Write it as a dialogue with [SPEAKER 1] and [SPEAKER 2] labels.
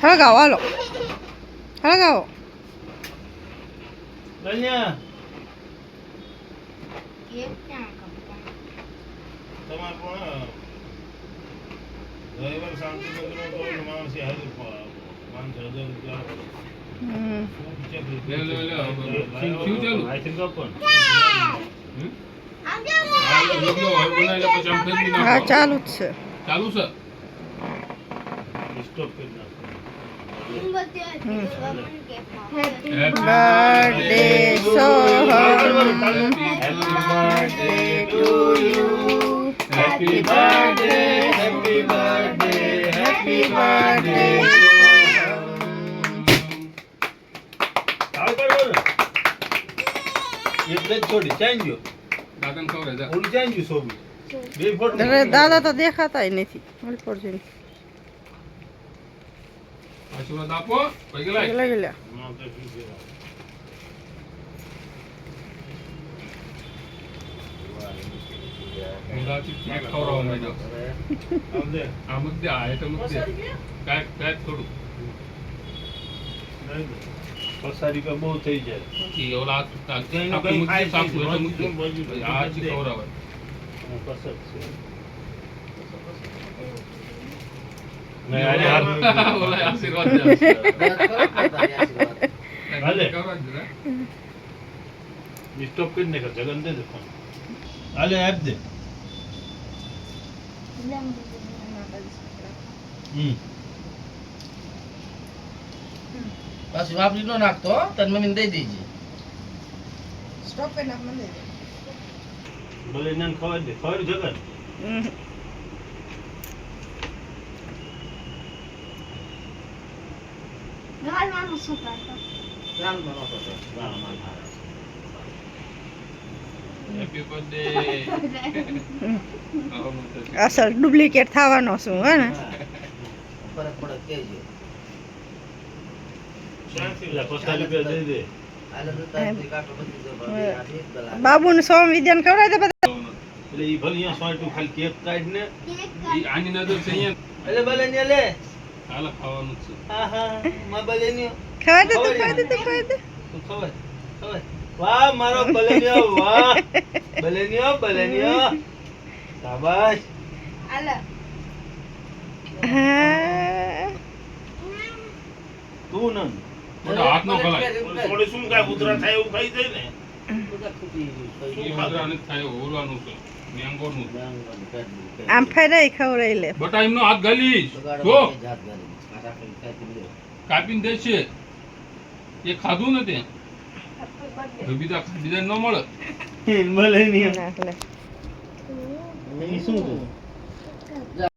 [SPEAKER 1] હળગાવો હાલો હળગાવો
[SPEAKER 2] કન્યા
[SPEAKER 3] કેક ક્યાં કપતા
[SPEAKER 2] તમાર પણ રવિવાર શાંતિ મંદિર તો માણસ હાજર માણસ હાજર
[SPEAKER 1] હા ચાલુ જ છે
[SPEAKER 4] ચાલુ છે
[SPEAKER 2] સ્ટોપ કરી નાખો
[SPEAKER 1] birthday Soham
[SPEAKER 4] happy birthday
[SPEAKER 1] happy birthday happy birthday
[SPEAKER 2] ચાલ કરો ને એટલે જ છોડી ચાંજ્યો
[SPEAKER 4] દાદન ખવરે જા
[SPEAKER 2] ઓલું ચાંજ્યું સોબી બે ફોટો
[SPEAKER 1] દાદા તો દેખાતાય નથી મલપોરજી
[SPEAKER 4] આશીર્વાદ આપો પૈ ગલા
[SPEAKER 1] ગયેલા
[SPEAKER 2] ના તો ઠીક છે
[SPEAKER 4] મુલાકાત ચેક ખવરાવો મે જો
[SPEAKER 2] આમ દે
[SPEAKER 4] આ મુદ્દે આ તો મુદ્દે કાટ થોડું
[SPEAKER 2] પસારી કા બહુ થઈ જાય
[SPEAKER 4] ઈ ઓલા
[SPEAKER 2] કઈ
[SPEAKER 4] આપણે મુદ્દે
[SPEAKER 2] ખાય
[SPEAKER 4] સાફ
[SPEAKER 2] છે,
[SPEAKER 4] હોય તો
[SPEAKER 2] બધું
[SPEAKER 4] મુદ્દે
[SPEAKER 2] બધું
[SPEAKER 4] આ ચી ખવરાવે
[SPEAKER 2] પસંદ છે નહીં આજે હાથ
[SPEAKER 4] ઓલા આશીર્વાદ દે
[SPEAKER 2] હાલે.
[SPEAKER 4] ખવરાવ દે
[SPEAKER 2] સ્ટોપ કરી નાખ જગન દે ફોન હાલે આપ દે
[SPEAKER 5] પાછું વાપરી નો નાખતો તને મમ્મીને દઈ દેજે
[SPEAKER 1] સ્ટોપ કરી નાખ મને
[SPEAKER 2] ભલે નાન ખબર દે ખબર જગન
[SPEAKER 3] ગાલવાનું શું કરતો
[SPEAKER 5] નાનમાં નહોતો તો.
[SPEAKER 4] હેપી બર્થડે
[SPEAKER 1] અસલ ડુપ્લિકેટ થવાનો શું હે ને
[SPEAKER 5] ફરક પડે કહેજો.
[SPEAKER 2] પસારી રૂપિયા દઈ દે
[SPEAKER 5] હાલે તો તારથી કાંટો બચી જાય ભાભી. આ એક ગલા.
[SPEAKER 1] બાબુને સોમ વિદ્યાને ખવડાવી દે બધા
[SPEAKER 2] એટલે ઈ ભલે અહીંયા સોંટું ખાલી કેક કાઢ ને
[SPEAKER 4] ઈ આની નજર છે અહીંયા
[SPEAKER 2] એટલે ભલે ને લે
[SPEAKER 4] હાલ ખાવાનું છે
[SPEAKER 2] આહા માં ભલે ને
[SPEAKER 1] ખવડાવી દે
[SPEAKER 2] તું ખબર ખબર વાહ મારો બલેનિયો વાહ બલેનિયો શાબાશ
[SPEAKER 3] આલે
[SPEAKER 1] હા
[SPEAKER 2] તું નન
[SPEAKER 4] મોટા હાથ નો ખલાય
[SPEAKER 2] થોડી શું કાય ઉતરા થાય એવું ખાઈ જાય ને
[SPEAKER 5] બધા ખૂટી ગયું.
[SPEAKER 4] ઈ મુદ્રા નથી થાય ઓરવાનું છે મેંગોનું છે.
[SPEAKER 1] આમ ફેરાઈ ખવડાવી લે
[SPEAKER 4] બટા એમનો હાથ ગાલીશ
[SPEAKER 5] બગાડો
[SPEAKER 4] જો
[SPEAKER 5] બે જાત ગાલી. કાંટા કરી કાપી લ્યો.
[SPEAKER 4] કાપીને દે છે એ ખાધું ને તે બીજા બીજા ન મળે
[SPEAKER 2] બલેનિયો
[SPEAKER 1] ના લે
[SPEAKER 2] ઈ શું